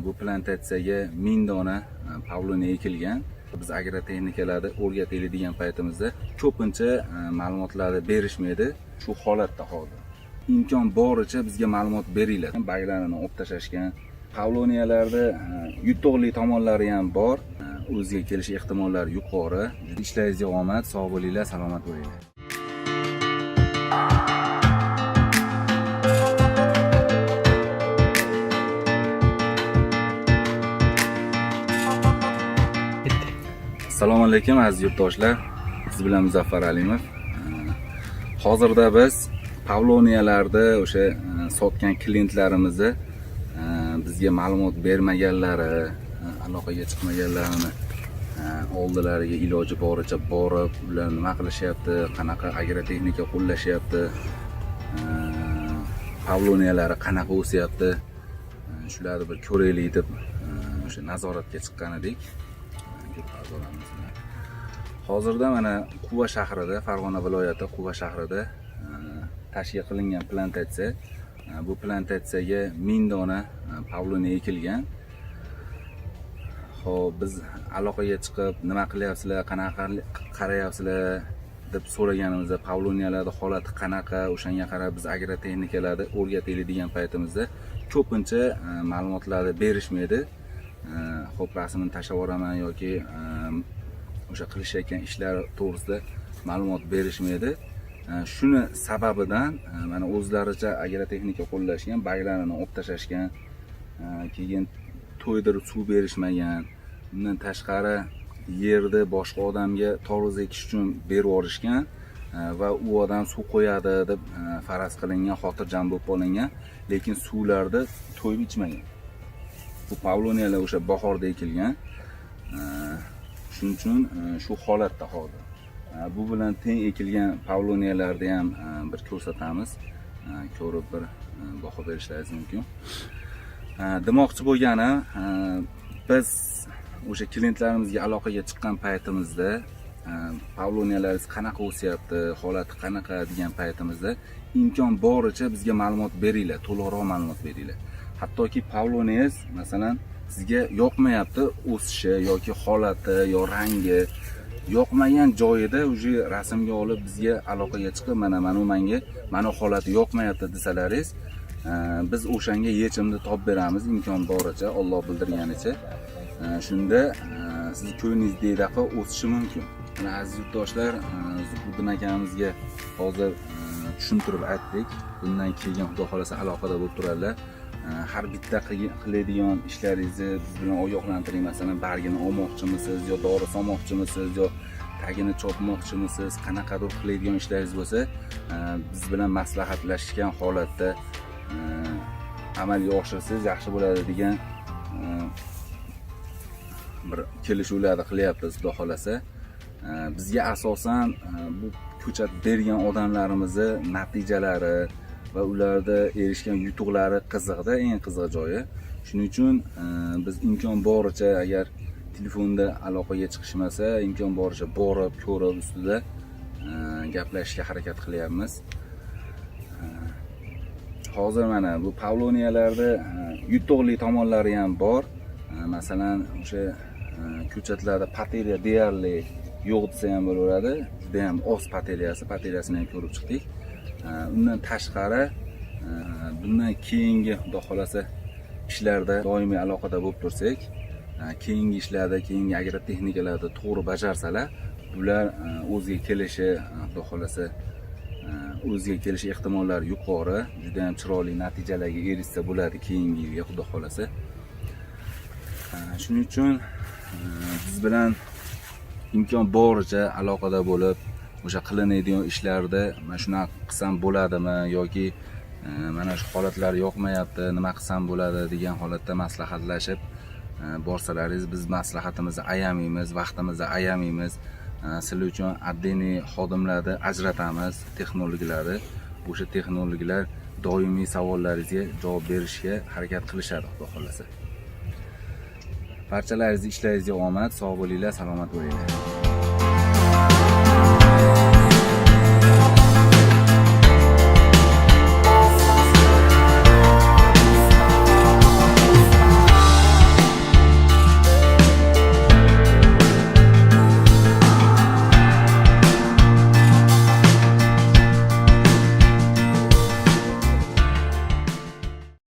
bu plantatsiyaga 1000 dona pavloniya ekilgan. Biz agrotexnikalarni o'rgataylik degan paytimizda ko'pincha ma'lumotlarni berishmaydi. Shu holatda hozir. İmkon boricha bizga ma'lumot beringlar. Baglarini olib tashlashgan. Pavloniyalarda yutuqli tomonlari ham bor. O'ziga kelish ehtimollari yuqori. Ishlaringizga omad, sog' bo'linglar, salomat bo'linglar. Assalomu alaykum aziz yurtdoshlar. Siz bilan Muzaffar Alimov. Hozirda biz pavloniyalarda o'sha sotgan klientlarimizni bizga ma'lumot bermaganlari, aloqaga chiqmaganlarini oldilariga iloji boricha borib, ular nima qilishyapti, qanaqa agrotexnika qo'llashyapti, pavloniyalari qanaqa o'syapti, shularni bir ko'raylik deb o'sha nazoratga chiqqan edik. Hozirda mana Quva shahrida, Farg'ona viloyati Quva shahrida tashkil qilingan plantatsiya. Bu plantatsiyaga 1000 dona pavloniya ekilgan. Xo'p, biz aloqaga chiqib, nima qilyapsizlar, qanaqa qarayapsizlar deb so'raganimizda, pavloniyalarning holati qanaqa, o'shanga qarab biz agrotexnikalarni o'rgataylik degan paytimizda ko'pincha ma'lumotlarni berishmaydi. Xo'p, rasmini tashlab yuboraman yoki o'sha qilishayotgan ishlar to'g'risida ma'lumot berishmaydi. Shuni sababidan mana o'zlaricha agrotexnika qo'llashgan, baglarini olib tashlashgan, keyin to'ydirib suv berishmagan, undan tashqari yerni boshqa odamga toruz ekish uchun berib yuborishgan va u odam suv qo'yadi deb faraz qilingan, xotirjam bo'lib olingan, lekin suvlarni to'yib ichmagan. Bu pavloniyalar o'sha bahorda ekilgan. Shuning uchun shu holatda hozir. Bu bilan teng ekilgan pavloniyalarni ham bir ko'rsatamiz. Ko'rib bir baho berishlaringiz mumkin. Demoqchi bo'lgani, biz o'sha klientlarimizga aloqaga chiqqan paytimizda pavloniyalaringiz qanaqa o'syapti, holati qanaqa degan paytimizda imkon boricha bizga ma'lumot beringlar, to'liqroq ma'lumot beringlar. Hattoki pavloniyangiz masalan sizga yoqmayapti o'sishi yoki holati yo rangi, yoqmagan joyida o'sha rasmga olib bizga aloqaga chiqib, mana menga mana holati yoqmayapti desalaringiz, biz o'shanga yechimni topib beramiz imkon boricha, Alloh bildirganicha. Shunda siz ko'nglingizdek o'sishi mumkin. Mana aziz yurtdoshlar, Zuhriddin akamizga hozir tushuntirib aytdik. Bundan keyin xudo xolasa aloqada bo'lib turadilar. Har bitta qiladigan ishlaringizni biz bilan ogohlantiring. Masalan, bargini olmoqchimisiz, yo dori solmoqchimisiz, yo tagini chopmoqchimisiz, qanaqadir qiladigan ishlaringiz bo'lsa, biz bilan maslahatlashgan holatda amalga oshirsangiz yaxshi bo'ladi degan bir kelishuvlarni qilyapmiz xudo xolasa. Bizga asosan bu ko'chat bergan odamlarimizni natijalari va ularda erishgan yutuqlari qiziqda, eng qiziq joyi. Shuning uchun biz imkon boricha, agar telefonda aloqaga chiqishmasa, imkon boricha borib, ko'rib, ustida gaplashishga harakat qilyapmiz. Hozir mana bu pavloniyalarda yutuqli tomonlari ham bor. Masalan, o'sha ko'chatlarda pateliya deyarli yo'q desa ham bo'laveradi. Juda ham oz pateliyasini ham ko'rib chiqdik. Undan tashqari bundan keyingi xudo xolasa ishlarda doimiy aloqada bo'lib tursak, keyingi ishlarda, keyingi agrotexnikalarda to'g'ri bajarsalar, bular o'ziga kelishi, xudo xolasa o'ziga kelish ehtimollari yuqori, juda ham chiroyli natijalarga erishsa bo'ladi keyingi yilga xudo xolasa. Shuning uchun biz bilan imkon boricha aloqada bo'lib, o'sha qilinadigan ishlarda mana shunaqa qilsam bo'ladimi yoki mana shu holatlar yoqmayapti, nima qilsam bo'ladi degan holatda maslahatlashib borsalaringiz, biz maslahatimizni ayamaymiz, vaqtimizni ayamaymiz. Sizlar uchun addiniy xodimlarni ajratamiz, texnologlarni. O'sha texnologlar doimiy savollaringizga javob berishga harakat qilishadi, xudo xolasa. Barchalaringizni ishlaringizga omad, sog' bo'linglar, salomat bo'linglar.